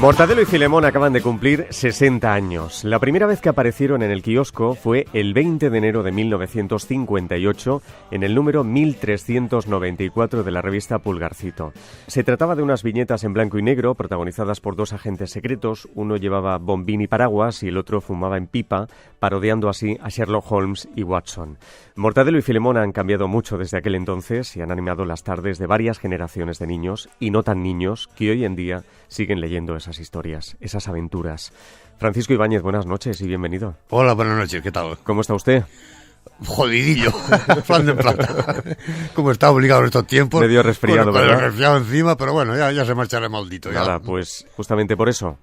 Mortadelo y Filemón acaban de cumplir 60 años. La primera vez que aparecieron en el kiosco fue el 20 de enero de 1958 en el número 1394 de la revista Pulgarcito. Se trataba de unas viñetas en blanco y negro protagonizadas por dos agentes secretos. Uno llevaba bombín y paraguas y el otro fumaba en pipa, parodiando así a Sherlock Holmes y Watson. Mortadelo y Filemón han cambiado mucho desde aquel entonces y han animado las tardes de varias generaciones de niños y no tan niños que hoy en día siguen leyendo esas historias, esas aventuras. Francisco Ibáñez, buenas noches y bienvenido. Hola, buenas noches, ¿qué tal? ¿Cómo está usted? Jodidillo, plan de plata. Como está obligado en estos tiempos. Medio resfriado, bueno, ¿verdad? Medio resfriado encima, pero bueno, ya se marchará el maldito. Ya. Nada, pues justamente por eso.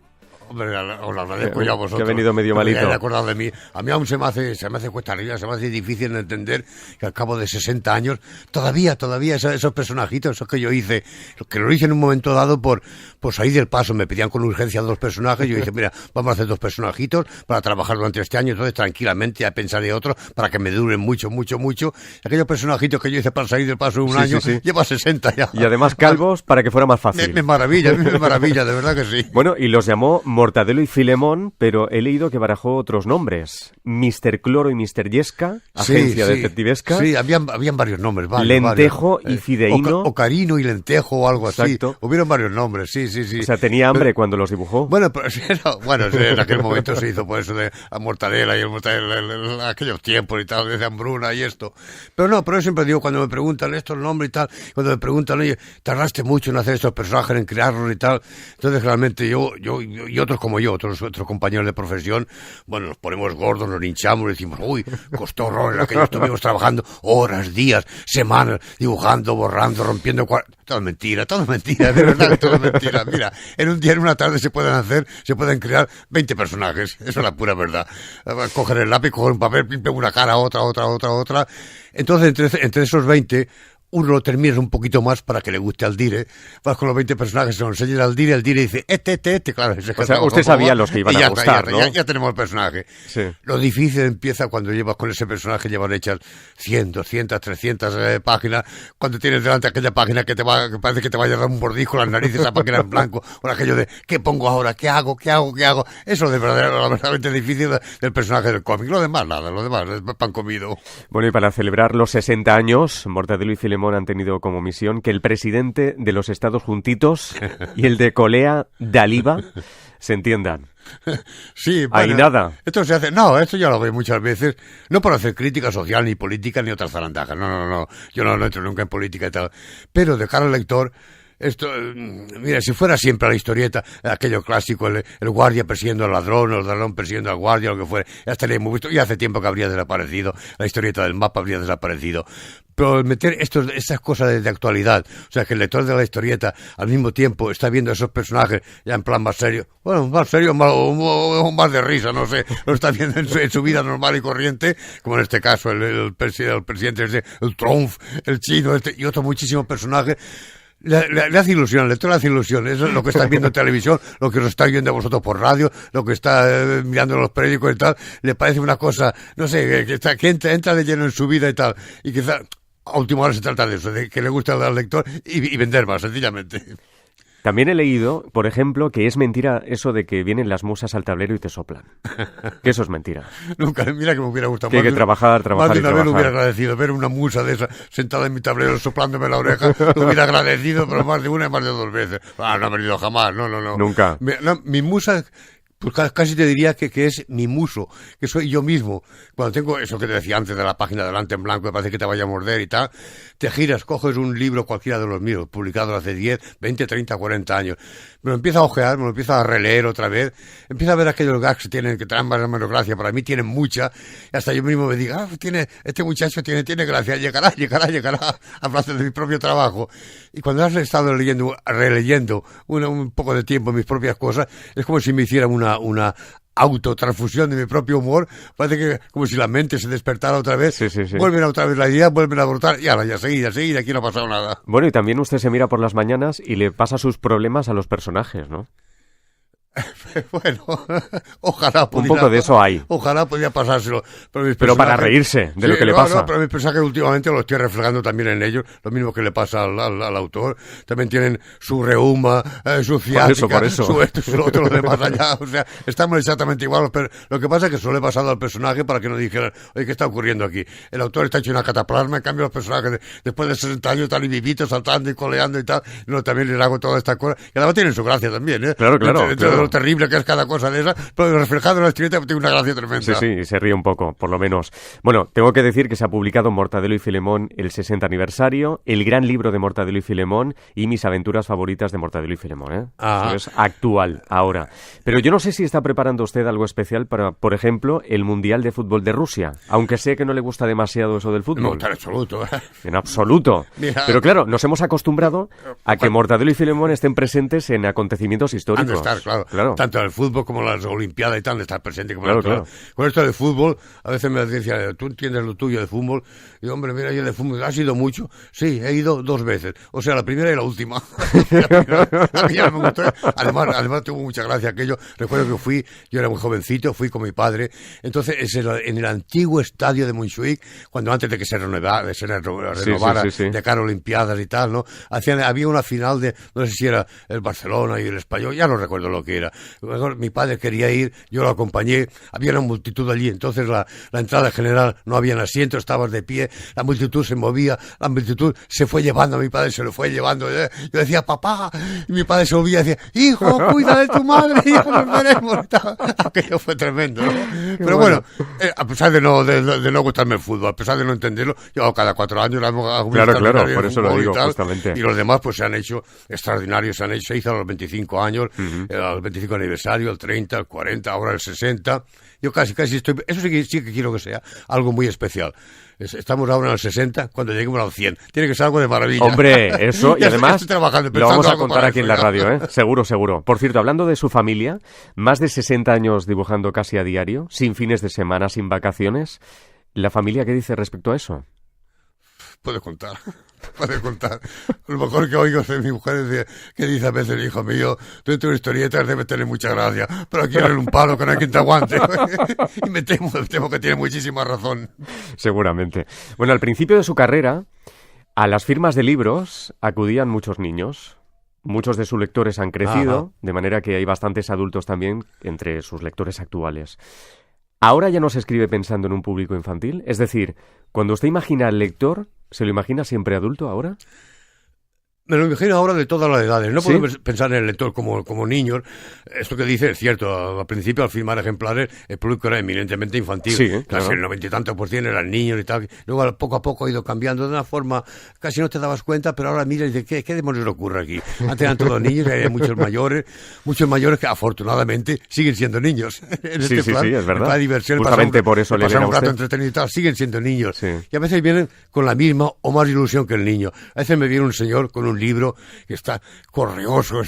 Hombre, os lo agradezco ya a vosotros. Que ha venido medio malito. Me he acordado de mí. A mí aún se me hace cuesta arriba, se me hace difícil de entender que al cabo de 60 años, todavía esos personajitos, esos que yo hice, que lo hice en un momento dado por salir del paso. Me pedían con urgencia 2 personajes. Yo dije, mira, vamos a hacer 2 personajitos para trabajar durante este año. Entonces, tranquilamente, ya pensaré otro para que me duren mucho. Aquellos personajitos que yo hice para salir del paso en un año, lleva 60 ya. Y además calvos para que fuera más fácil. Me maravilla, de verdad que sí. Bueno, y los llamó Mortadelo y Filemón, pero he leído que barajó otros nombres. Mr. Cloro y Mr. Yesca, agencia detectivesca. Sí, habían varios nombres. Lentejo y Fideíno. Ocarino y Lentejo o algo Exacto. así. Hubieron varios nombres, sí. O sea, tenía hambre cuando los dibujó. Bueno, pero en aquel momento se hizo por eso de la mortadela y aquellos tiempos y tal, de hambruna y esto. Pero yo siempre digo, cuando me preguntan esto, el nombre y tal, cuando me preguntan, oye, tardaste mucho en hacer estos personajes, en crearlos y tal. Entonces, realmente yo y otros como yo, otros compañeros de profesión, bueno, nos ponemos gordos, nos hinchamos y decimos, uy, costó horror, en aquello estuvimos trabajando horas, días, semanas, dibujando, borrando, rompiendo todo mentira, de verdad, todo mentira. Mira, en un día, en una tarde se pueden crear 20 personajes, eso es la pura verdad. Coger el lápiz, coger un papel, pim, una cara, otra. Entonces, entre esos 20, uno lo termina un poquito más para que le guste al dire. Vas con los 20 personajes, se lo enseñas al dire dice, claro. O sea, usted sabía los que iban a gustar, ¿no? Ya tenemos el personaje. Sí. Lo difícil empieza cuando llevas con ese personaje, llevan hechas 100, 200, 300 páginas, cuando tienes delante aquella página que parece que te vaya a dar un bordisco las narices, esa página en blanco, o aquello de, ¿qué pongo ahora? ¿Qué hago? Eso es lo verdaderamente difícil del personaje del cómic. Lo demás, nada, es pan comido. Bueno, y para celebrar los 60 años, Mortadelo y Filemón han tenido como misión que el presidente de los Estados Juntitos y el de Colea Daliva se entiendan. Sí, ahí nada. Esto se hace, esto ya lo veo muchas veces, no por hacer crítica social, ni política, ni otras zarandajas, no, yo no entro nunca en política y tal, pero de cara al lector, esto, mira, si fuera siempre la historieta, aquello clásico, el guardia persiguiendo al ladrón, o el ladrón persiguiendo al guardia, lo que fuera, ya estaríamos visto, y hace tiempo que habría desaparecido, la historieta del mapa habría desaparecido. Pero meter estas cosas de actualidad, o sea, que el lector de la historieta al mismo tiempo está viendo esos personajes ya en plan más serio, bueno, más serio o más de risa, no sé, lo está viendo en su vida normal y corriente, como en este caso el presidente, el Trump, el chino, y otros muchísimos personajes. Le hace ilusión, al lector le hace ilusión. Eso es lo que está viendo en televisión, lo que os está viendo a vosotros por radio, lo que está mirando en los periódicos y tal. Le parece una cosa, no sé, que entra de lleno en su vida y tal. Y quizá a última hora se trata de eso, de que le guste al lector y vender más, sencillamente. También he leído, por ejemplo, que es mentira eso de que vienen las musas al tablero y te soplan. Que eso es mentira. Nunca, mira que me hubiera gustado. Que hay que trabajar más de una vez lo hubiera trabajar. agradecido, ver una musa de esa sentada en mi tablero soplándome la oreja, lo hubiera agradecido, pero más de una y más de 2 veces. No ha venido jamás, no. Nunca. Mi musa... Pues casi te diría que es mi muso, que soy yo mismo. Cuando tengo eso que te decía antes de la página delante en blanco, me parece que te vaya a morder y tal, te giras, coges un libro cualquiera de los míos, publicado hace 10, 20, 30, 40 años, me lo empiezo a ojear, me lo empiezo a releer otra vez, empiezo a ver aquellos gags que traen más o menos gracia, para mí tienen mucha, y hasta yo mismo me digo, este muchacho tiene gracia, llegará a hablar de mi propio trabajo. Y cuando has estado releyendo un poco de tiempo mis propias cosas, es como si me hicieran una autotransfusión de mi propio humor, parece que como si la mente se despertara otra vez, sí. Vuelven otra vez la idea, vuelven a brotar, y ahora ya seguida, aquí no ha pasado nada. Bueno, y también usted se mira por las mañanas y le pasa sus problemas a los personajes, ¿no? Bueno, ojalá pudiera, un poco de eso hay. Ojalá podía pasárselo. Pero para reírse de lo que le pasa. No, pero mis personajes últimamente lo estoy reflejando también en ellos, lo mismo que le pasa al autor. También tienen su reuma, su ciática, por eso. su esto, su otro, lo demás allá. O sea, estamos exactamente igual, pero lo que pasa es que solo he pasado al personaje para que no dijeran, oye, ¿qué está ocurriendo aquí? El autor está hecho una cataplasma, en cambio los personajes después de 60 años están vivitos, saltando y coleando y tal. No, también les hago toda esta cosa. Y además tienen su gracia también, ¿eh? Claro. De lo terrible que es cada cosa de esa, pero reflejado en la historieta tiene una gracia tremenda. Sí, se ríe un poco, por lo menos. Bueno, tengo que decir que se ha publicado Mortadelo y Filemón el 60 aniversario, el gran libro de Mortadelo y Filemón y mis aventuras favoritas de Mortadelo y Filemón, ¿eh? Eso es actual, ahora. Pero yo no sé si está preparando usted algo especial para, por ejemplo, el Mundial de Fútbol de Rusia, aunque sé que no le gusta demasiado eso del fútbol. No, en absoluto. En absoluto. Mira, pero claro, nos hemos acostumbrado a que Mortadelo y Filemón estén presentes en acontecimientos históricos. Han de estar, claro. Tanto en el fútbol como en las Olimpiadas y tal, de estar presente. Como claro. Con esto del fútbol, a veces me decía, ¿tú entiendes lo tuyo de fútbol? Y hombre, mira, yo de fútbol, ¿has ido mucho? Sí, he ido 2 veces. O sea, la primera y la última. A mí ya me gustó. Además tuvo mucha gracia aquello. Recuerdo que yo era muy jovencito, fui con mi padre. Entonces, en el antiguo estadio de Montjuïc, cuando antes de que se renovara, de cara a Olimpiadas y tal, ¿no? Había una final de, no sé si era el Barcelona y el Español, ya no recuerdo lo que era. Mi padre quería ir, yo lo acompañé, había una multitud allí, entonces la entrada general no había asientos, estabas de pie, la multitud se movía, la multitud se fue llevando, a mi padre se lo fue llevando, yo decía, papá, y mi padre se volvía y decía, hijo, cuida de tu madre, hijo, nos veremos. Aquello fue tremendo, ¿no? Pero bueno, a pesar de no gustarme el fútbol, a pesar de no entenderlo, yo cada 4 años hago claro, por eso lo digo, justamente. Y los demás pues se han hecho extraordinarios, se hizo a los 25 años, al 25 aniversario, al 30, al 40, ahora al 60. Yo casi estoy... Eso sí que quiero que sea algo muy especial. Estamos ahora en el 60, cuando lleguemos al 100. Tiene que ser algo de maravilla. Hombre, eso, y además lo vamos a contar aquí en la eso, radio, ¿eh? Seguro. Por cierto, hablando de su familia, más de 60 años dibujando casi a diario, sin fines de semana, sin vacaciones. ¿La familia qué dice respecto a eso? Puedes contar. Lo mejor que oigo de mi mujer es que dice a veces, hijo mío, tú en tus historietas debes tener mucha gracia, pero aquí eres un palo que no hay quien te aguante. Y me temo que tiene muchísima razón. Seguramente. Bueno, al principio de su carrera, a las firmas de libros acudían muchos niños. Muchos de sus lectores han crecido, de manera que hay bastantes adultos también entre sus lectores actuales. ¿Ahora ya no se escribe pensando en un público infantil? Es decir, cuando usted imagina al lector, ¿se lo imagina siempre adulto ahora? Me lo imagino ahora de todas las edades. No puedo ¿Sí? pensar en el lector como niños. Esto que dice es cierto. Al principio, al firmar ejemplares, el público era eminentemente infantil. Sí, casi claro. el 90 y tantos % eran niños y tal. Luego, poco a poco ha ido cambiando de una forma... Casi no te dabas cuenta, pero ahora mira y dices, ¿qué demonios le ocurre aquí? Antes eran todos niños y había muchos mayores que afortunadamente siguen siendo niños. En sí, plan, es verdad. Para diversión, justamente por eso le pasar viene un a rato usted. entretenido y tal, siguen siendo niños. Sí. Y a veces vienen con la misma o más ilusión que el niño. A veces me viene un señor con un libro que está correoso,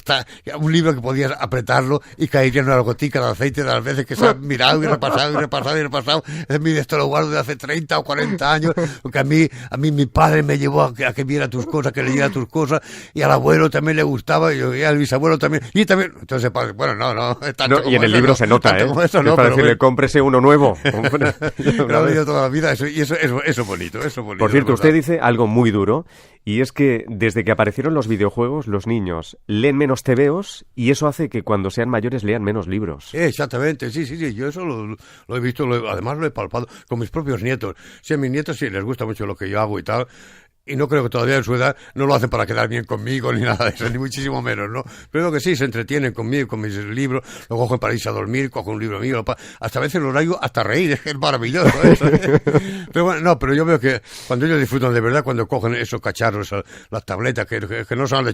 un libro que podías apretarlo y caería en una gotica de aceite de las veces que se ha mirado y repasado. Esto lo guardo de hace 30 o 40 años, porque a mí mi padre me llevó a que viera tus cosas, que leyera tus cosas, y al abuelo también le gustaba, y al bisabuelo también, y también, entonces, bueno, no, y en el libro se nota, ¿eh? Eso no, es para decirle, cómprese uno nuevo. Lo he leído toda la vida, y eso es bonito. Por cierto, usted dice algo muy duro, y es que desde que aparecieron los videojuegos, los niños leen menos tebeos y eso hace que cuando sean mayores lean menos libros. Exactamente, sí, yo eso lo he visto, además lo he palpado con mis propios nietos. Sí, a mis nietos sí les gusta mucho lo que yo hago y tal. Y no creo que todavía en su edad no lo hacen para quedar bien conmigo ni nada de eso, ni muchísimo menos, ¿no? Pero creo que sí, se entretienen conmigo, con mis libros, lo cogen para irse a dormir, cogen un libro mío, hasta a veces los hago hasta reír, es maravilloso eso, ¿eh? Pero bueno, pero yo veo que cuando ellos disfrutan de verdad, cuando cogen esos cacharros, las tabletas, que no son de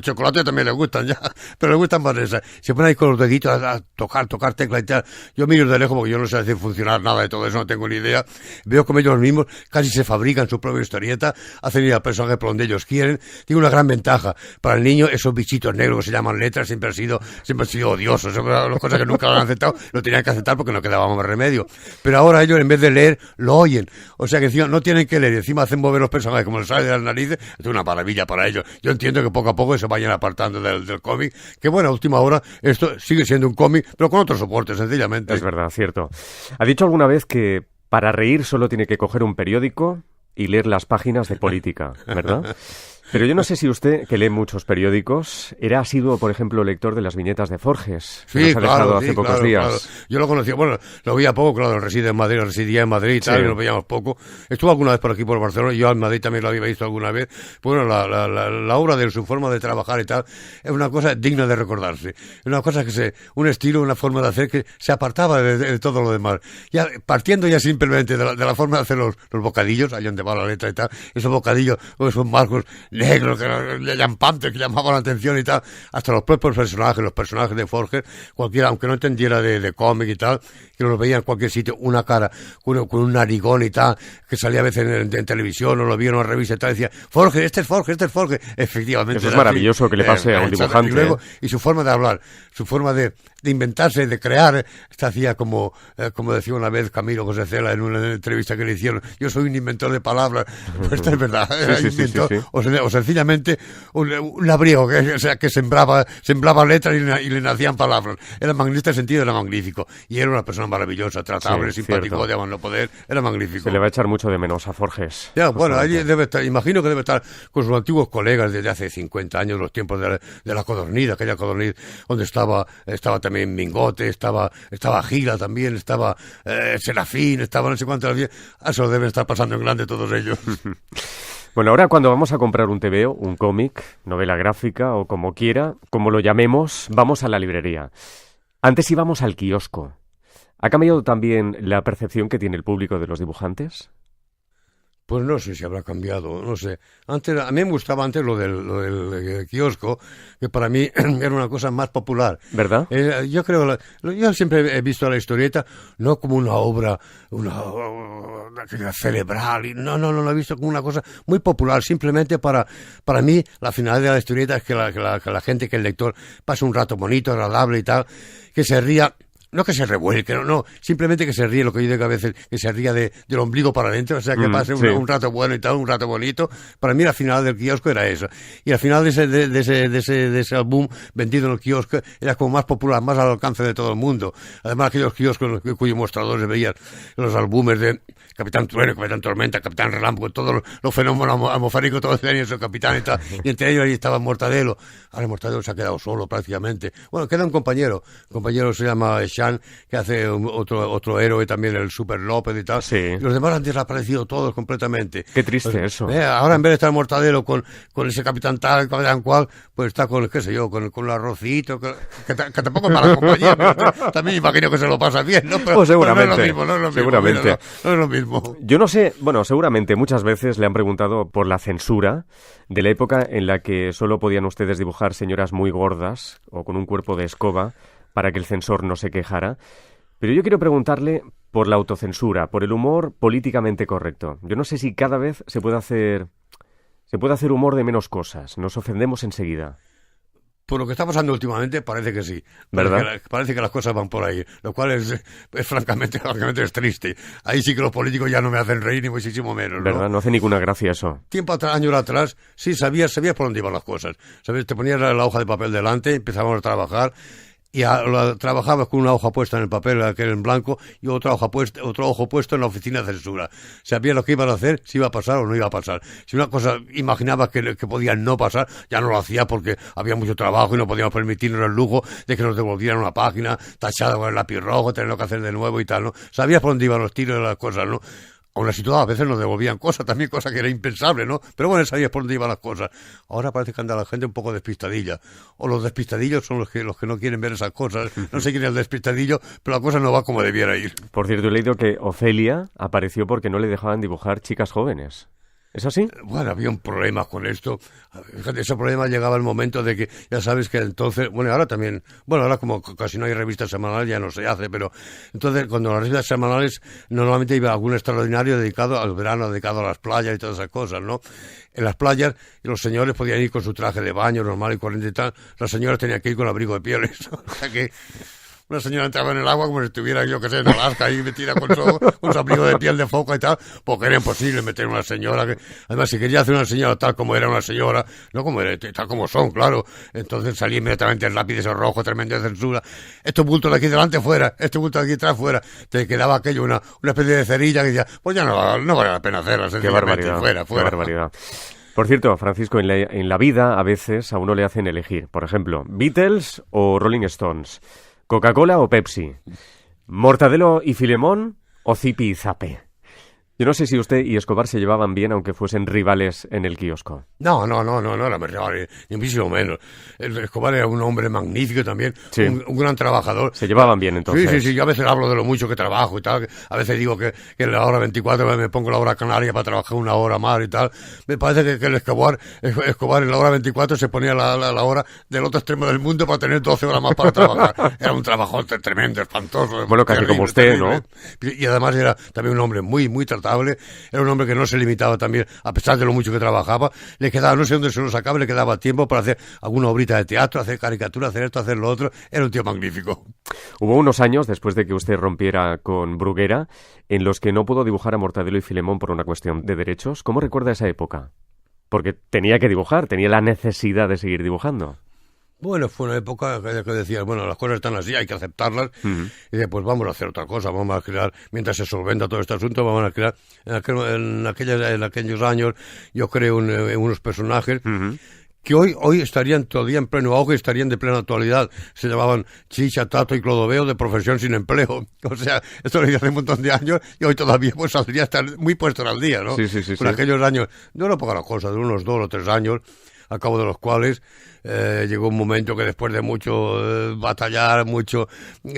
chocolate también les gustan ya, pero les gustan más esas, se ponen ahí con los deditos a tocar teclas y tal. Yo miro de lejos porque yo no sé hacer funcionar nada de todo eso, no tengo ni idea. Veo como ellos mismos casi se fabrican su propia historieta, hacen ir al personaje por donde ellos quieren. Tiene una gran ventaja. Para el niño, esos bichitos negros que se llaman letras siempre han sido odiosos. Son las cosas que nunca lo han aceptado, lo tenían que aceptar porque no quedaba más remedio. Pero ahora ellos, en vez de leer, lo oyen. O sea que encima no tienen que leer, encima hacen mover los personajes como les sale de las narices. Es una maravilla para ellos. Yo entiendo que poco a poco se vayan apartando del cómic, que bueno, a última hora esto sigue siendo un cómic, pero con otro soporte, sencillamente. Es verdad, cierto. ¿Ha dicho alguna vez que para reír solo tiene que coger un periódico y leer las páginas de política, verdad? Pero yo no sé si usted, que lee muchos periódicos, era asiduo, por ejemplo, lector de las viñetas de Forges, que nos ha dejado hace pocos días. Claro. Yo lo conocía, bueno, lo veía poco, claro, residía en Madrid y tal, y lo veíamos poco. Estuvo alguna vez por aquí, por Barcelona, y yo en Madrid también lo había visto alguna vez. Bueno, la obra de su forma de trabajar y tal, es una cosa digna de recordarse. Es una cosa un estilo, una forma de hacer que se apartaba de todo lo demás. Ya, partiendo ya simplemente de la forma de hacer los bocadillos, allá donde va la letra y tal, esos bocadillos, o esos marcos negros, que lampantes, que llamaban la atención y tal, hasta los propios personajes, los personajes de Forges, cualquiera, aunque no entendiera de cómic y tal, que los veía en cualquier sitio, una cara con un narigón y tal, que salía a veces en televisión, o lo vieron en una revista y tal, decía, Forges, este es Forges, efectivamente. Eso es maravilloso que le pase a un dibujante. Y su forma de hablar, su forma de inventarse, de crear, esta hacía como decía una vez Camilo José Cela en una entrevista que le hicieron, yo soy un inventor de palabras, pues esto es verdad, sí. O sencillamente un labriego que sembraba letras y le nacían palabras. Era magnífico, el sentido era magnífico, y era una persona maravillosa, tratable, simpático, de no poder, era magnífico. Se le va a echar mucho de menos a Forges. Ya, bueno, allí debe estar, imagino que debe estar con sus antiguos colegas desde hace 50 años, los tiempos de la Codorniz, aquella Codorniz donde estaba también Mingote, estaba Gila también, estaba Serafín, estaba no sé cuántos, eso deben estar pasando en grande todos ellos. Bueno, ahora cuando vamos a comprar un TVO, un cómic, novela gráfica o como quiera, como lo llamemos, vamos a la librería. Antes íbamos al kiosco. ¿Ha cambiado también la percepción que tiene el público de los dibujantes? Pues no sé si habrá cambiado, no sé. A mí me gustaba antes lo del kiosco, que para mí era una cosa más popular. ¿Verdad? Yo siempre he visto la historieta no como una obra, una cerebral, no, lo he visto como una cosa muy popular, simplemente para mí la finalidad de la historieta es que la gente, que el lector pase un rato bonito, agradable y tal, que se ría. No que se revuelque, no, simplemente que se ríe, lo que yo digo a veces, que se ría del ombligo para adentro, o sea, que pase un rato bueno y tal, un rato bonito. Para mí la final del kiosco era eso. Y al final de ese álbum vendido en el kiosco era como más popular, más al alcance de todo el mundo. Además, aquellos kioscos cuyos mostradores veían los álbumes de Capitán Trueno, Capitán Tormenta, Capitán Relámpago, todos los fenómenos atmosféricos, todos tenían su capitán y tal, y entre ellos ahí estaba Mortadelo. Ahora Mortadelo se ha quedado solo prácticamente. Bueno, queda un compañero se llama Sean, que hace otro héroe también, el Super López y tal. Sí. Los demás han desaparecido todos completamente. Qué triste pues, eso. Ahora en vez de estar Mortadelo con ese capitán tal, capitán cual, pues está con, qué sé yo, con el arrocito, que tampoco es mala compañía, pero también imagino que se lo pasa bien, ¿no? Pero, pues seguramente. Pero no es lo mismo, Seguramente. No es lo mismo. Yo no sé, bueno, seguramente muchas veces le han preguntado por la censura de la época en la que solo podían ustedes dibujar señoras muy gordas o con un cuerpo de escoba para que el censor no se quejara. Pero yo quiero preguntarle por la autocensura, por el humor políticamente correcto. Yo no sé si cada vez se puede hacer humor de menos cosas. Nos ofendemos enseguida. Por lo que está pasando últimamente, parece que sí. ¿Verdad? Parece que las cosas van por ahí, lo cual es francamente es triste. Ahí sí que los políticos ya no me hacen reír ni muchísimo menos, ¿no? ¿Verdad? No hace ninguna gracia eso. Años atrás, sí, sabías por dónde iban las cosas. ¿Sabes? Te ponías la hoja de papel delante, empezábamos a trabajar, y trabajabas con una hoja puesta en el papel, aquel en blanco, y otro ojo puesto en la oficina de censura. Sabías lo que iban a hacer, si iba a pasar o no iba a pasar. Si una cosa imaginabas que podía no pasar, ya no lo hacía porque había mucho trabajo y no podíamos permitirnos el lujo de que nos devolvieran una página tachada con el lápiz rojo, tenerlo que hacer de nuevo y tal, ¿no? Sabías por dónde iban los tiros de las cosas, ¿no? Aún así, a veces nos devolvían cosas, también cosas que era impensable, ¿no? Pero bueno, sabías por dónde iban las cosas. Ahora parece que anda la gente un poco despistadilla. O los despistadillos son los que no quieren ver esas cosas. No sé quién es el despistadillo, pero la cosa no va como debiera ir. Por cierto, he leído que Ofelia apareció porque no le dejaban dibujar chicas jóvenes. ¿Es así? Bueno, había un problema con esto. Fíjate, ese problema llegaba el momento de que, ya sabes que entonces, bueno, ahora también, bueno, ahora como casi no hay revistas semanales ya no se hace, pero entonces cuando las revistas semanales normalmente iba algún extraordinario dedicado al verano, dedicado a las playas y todas esas cosas, ¿no? En las playas los señores podían ir con su traje de baño normal y corriente y tal, las señoras tenían que ir con abrigo de pieles, o sea que una señora entraba en el agua como si estuviera, yo que sé, en Alaska y metida con su abrigo de piel de foca y tal, porque era imposible meter una señora que, además, si quería hacer una señora tal como era una señora, no como era, tal como son, claro, entonces salía inmediatamente el lápiz ese rojo, tremendo de censura, estos bultos de aquí delante fuera, estos bultos de aquí atrás fuera, te quedaba aquello, una especie de cerilla que decía, pues ya no vale la pena hacerla, sencillamente, fuera. Qué barbaridad. Por cierto, Francisco, en la vida a veces a uno le hacen elegir, por ejemplo, Beatles o Rolling Stones, ¿Coca-Cola o Pepsi? ¿Mortadelo y Filemón o Zipi y Zape? Yo no sé si usted y Escobar se llevaban bien, aunque fuesen rivales en el kiosco. No, era rival, ni muchísimo menos. El Escobar era un hombre magnífico también, sí. un gran trabajador. Se llevaban bien, entonces. Sí, yo a veces hablo de lo mucho que trabajo y tal, a veces digo que en la hora 24 me pongo la hora canaria para trabajar una hora más y tal. Me parece que el Escobar en la hora 24 se ponía la hora del otro extremo del mundo para tener 12 horas más para trabajar. Era un trabajo tremendo, espantoso. Bueno, casi como usted, terrible, ¿no? Y además era también un hombre muy, muy tratable. Era un hombre que no se limitaba también, a pesar de lo mucho que trabajaba, le quedaba, no sé dónde se lo sacaba, le quedaba tiempo para hacer alguna obrita de teatro, hacer caricatura, hacer esto, hacer lo otro. Era un tío magnífico. Hubo unos años, después de que usted rompiera con Bruguera, en los que no pudo dibujar a Mortadelo y Filemón por una cuestión de derechos. ¿Cómo recuerda esa época? Porque tenía que dibujar, tenía la necesidad de seguir dibujando. Bueno, fue una época que decías, bueno, las cosas están así, hay que aceptarlas. Y dice, pues vamos a hacer otra cosa, vamos a crear, mientras se solventa todo este asunto, vamos a crear, en aquellos años, yo creo unos personajes que hoy estarían todavía en pleno auge, estarían de plena actualidad. Se llamaban Chicha, Tato y Clodoveo, de profesión sin empleo. O sea, esto lo hice hace un montón de años y hoy todavía pues saldría estar muy puesto al día, ¿no? Sí. Por aquellos años, no era poca la cosa, de unos 2 o 3 años, al cabo de los cuales llegó un momento que después de mucho batallar, mucho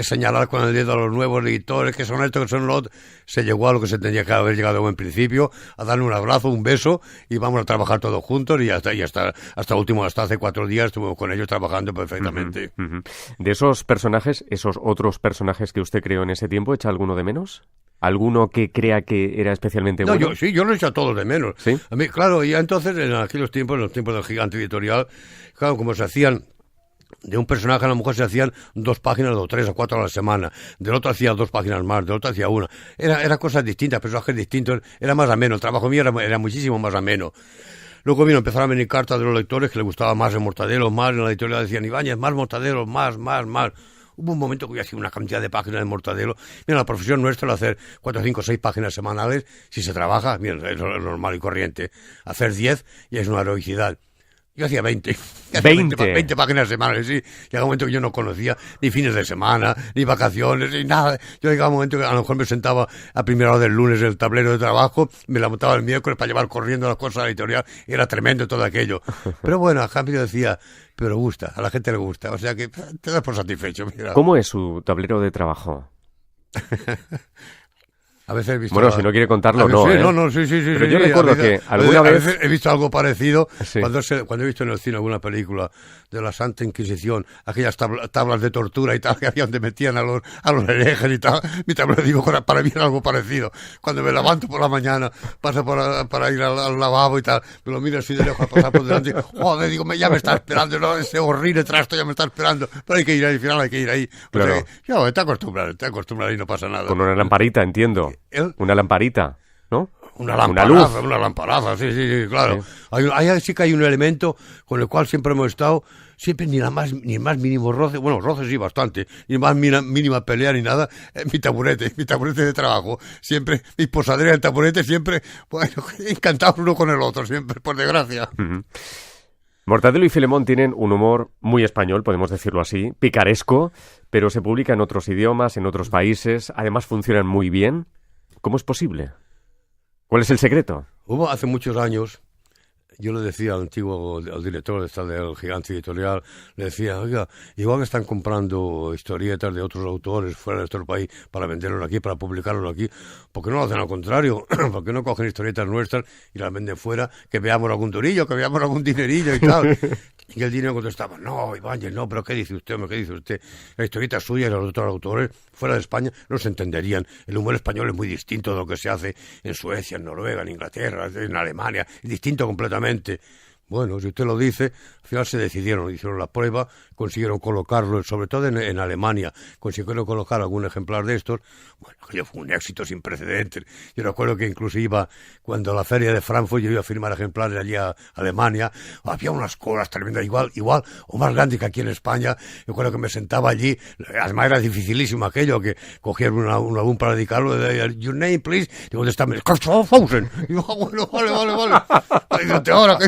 señalar con el dedo a los nuevos editores, que son esto, que son lo otro, se llegó a lo que se tenía que haber llegado en principio, a darle un abrazo, un beso, y vamos a trabajar todos juntos, y hasta hace 4 días estuvimos con ellos trabajando perfectamente. De esos personajes, esos otros personajes que usted creó en ese tiempo, ¿echa alguno de menos? ¿Alguno que crea que era especialmente bueno? Yo lo echo a todos de menos. ¿Sí? A mí, claro, y entonces en aquellos tiempos, en los tiempos del gigante editorial, claro, como se hacían de un personaje a la mujer se hacían 2 páginas o 3 o 4 a la semana, del otro hacía 2 páginas más, del otro hacía 1. Era cosas distintas, personajes distintos, era más ameno, el trabajo mío era muchísimo más ameno. Luego empezaron a venir cartas de los lectores que les gustaba más el Mortadelo, más en la editorial decían, Ibáñez, más Mortadelo, más. Hubo un momento que yo hacía una cantidad de páginas de Mortadelo. Mira, la profesión nuestra es hacer 4, 5, 6 páginas semanales. Si se trabaja, mira, es lo normal y corriente. Hacer 10 ya es una heroicidad. Yo hacía 20. 20 páginas semanales, sí. Llegaba un momento que yo no conocía ni fines de semana, ni vacaciones, ni nada. Yo llegaba un momento que a lo mejor me sentaba a primera hora del lunes en el tablero de trabajo, me la montaba el miércoles para llevar corriendo las cosas a la editorial, y era tremendo todo aquello. Pero bueno, a cambio decía, pero gusta, a la gente le gusta, o sea que te das por satisfecho. Mira. ¿Cómo es su tablero de trabajo? A veces he visto... Bueno, si no quiere contarlo, no, sí. Pero yo recuerdo que alguna vez... A veces he visto algo parecido cuando he visto en el cine alguna película de la Santa Inquisición, aquellas tablas de tortura y tal, que había donde metían a los herejes y tal. Mi tablero, digo, para mí era algo parecido. Cuando me levanto por la mañana, paso para ir al lavabo y tal, me lo miro así de lejos, pasar por delante, y, joder, digo, ya me está esperando, ¿no? Ese horrible trasto ya me está esperando, pero hay que ir ahí, al final hay que ir ahí. Claro. O sea, ya, te acostumbras y no pasa nada. Con una lamparita, entiendo. Una lamparita, ¿no? Una lamparaza, sí, claro. Sí. Ahí sí que hay un elemento con el cual siempre hemos estado, siempre ni el más mínimo roce, bueno, roce sí bastante, ni más mínima pelea ni nada, mi taburete de trabajo, siempre, mis posaderas en taburete, siempre, bueno, encantados uno con el otro, siempre, por desgracia. Mortadelo y Filemón tienen un humor muy español, podemos decirlo así, picaresco, pero se publica en otros idiomas, en otros países, además funcionan muy bien. ¿Cómo es posible? ¿Cuál es el secreto? Hubo hace muchos años, Yo le decía al antiguo, al director del Gigante Editorial, le decía, oiga, igual que están comprando historietas de otros autores fuera de nuestro país para venderlos aquí, para publicarlos aquí, ¿por qué no lo hacen al contrario? ¿Por qué no cogen historietas nuestras y las venden fuera, que veamos algún durillo, que veamos algún dinerillo y tal? Y el dinero contestaba, no, Ibáñez, no, pero ¿qué dice usted, hombre? ¿Qué dice usted? La historieta suya y los otros autores fuera de España no se entenderían. El humor español es muy distinto de lo que se hace en Suecia, en Noruega, en Inglaterra, en Alemania, es distinto completamente. Bueno, si usted lo dice, al final se decidieron, hicieron la prueba, consiguieron colocarlo, sobre todo en Alemania, consiguieron colocar algún ejemplar de estos. Bueno, aquello fue un éxito sin precedentes. Yo recuerdo que incluso iba, cuando a la feria de Frankfurt, yo iba a firmar ejemplares allí a Alemania, había unas colas tremendas, igual o más grandes que aquí en España. Yo recuerdo que me sentaba allí, además era dificilísimo aquello, que cogían un álbum para dedicarlo, your name, please, y contestaban, Karlsruhe. Y yo, bueno, vale. ¿Qué dice ahora?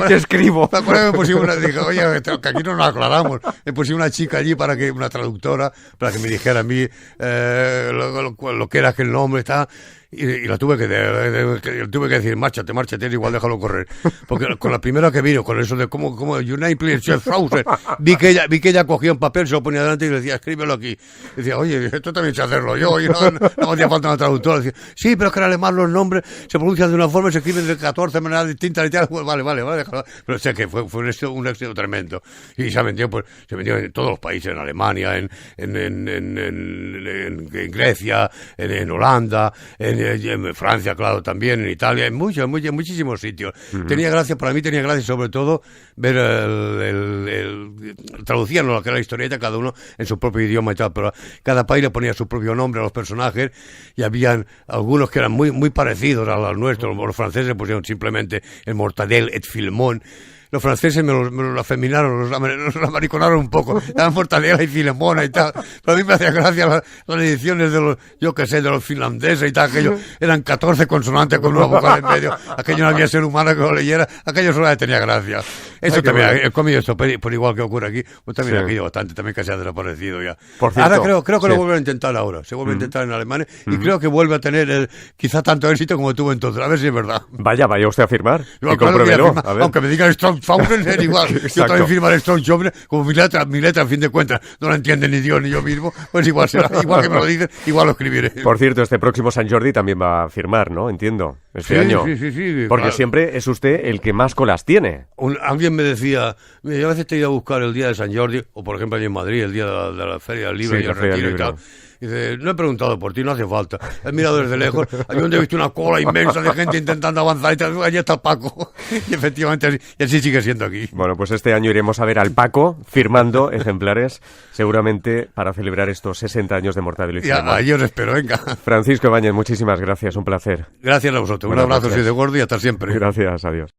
¿Qué escribo? Me acuerdo que me pusieron una, dije, oye, que aquí no nos aclaramos. Me pusieron una chica allí una traductora, para que me dijera a mí lo que era aquel nombre, está. Y la tuve que decir, márchate, igual déjalo correr. Porque con la primera que vino, con eso de cómo your name please, Schaffhauser, vi que ella cogía un papel, se lo ponía delante y le decía, escríbelo aquí. Y decía, oye, esto también sé hacerlo yo, y no me hacía falta una traductora. Decía, sí, pero es que en alemán los nombres se pronuncian de una forma y se escriben de 14 maneras distintas y tal. Pues vale, déjalo. Pero sé que fue un éxito tremendo. Y se vendió en todos los países, en Alemania, en Grecia, en Holanda, en Francia, claro, también, en Italia, en muchísimos sitios. Uh-huh. Para mí tenía gracia sobre todo ver traducían lo que era la historieta, cada uno en su propio idioma y tal, pero cada país le ponía su propio nombre a los personajes y habían algunos que eran muy parecidos a los nuestros. Los franceses pusieron simplemente el Mortadel et Filemón. Los franceses me lo afeminaron, los amariconaron un poco, daban Mortadela y Filemona y tal. Pero a mí me hacía gracia las ediciones de los finlandeses y tal, aquello eran 14 consonantes con una vocal en medio, aquello no había ser humano que lo leyera, aquello solo tenía gracia. Eso también, he comido esto, por igual que ocurre aquí, pues también aquí bastante, también que se ha desaparecido ya. Por cierto, ahora creo que lo vuelven a intentar ahora, se vuelve a intentar en Alemania y creo que vuelve a tener quizá tanto éxito como tuvo entonces, a ver si es verdad. Vaya usted a firmar, y compruébelo, aunque me digan Fausen es igual. Yo también firmaré Strong Job, como mi letra, a fin de cuentas, no la entiende ni Dios ni yo mismo, pues igual será, igual que me lo dicen, igual lo escribiré. Por cierto, este próximo San Jordi también va a firmar, ¿no? Entiendo, este año. Sí. Porque claro. Siempre es usted el que más colas tiene. Alguien me decía, mira, yo a veces te he ido a buscar el día de San Jordi, o por ejemplo allí en Madrid, el día de la Feria del Libro y el Retiro y tal. Dice, no he preguntado por ti, no hace falta. He mirado desde lejos, allí donde he visto una cola inmensa de gente intentando avanzar y tal, allí está Paco. Y efectivamente, así sigue siendo aquí. Bueno, pues este año iremos a ver al Paco firmando ejemplares, seguramente para celebrar estos 60 años de Mortadelo y Filemón. Ahí os espero, venga. Francisco Ibáñez, muchísimas gracias, un placer. Gracias a vosotros, un abrazo, soy de gordo y hasta siempre. Gracias, adiós.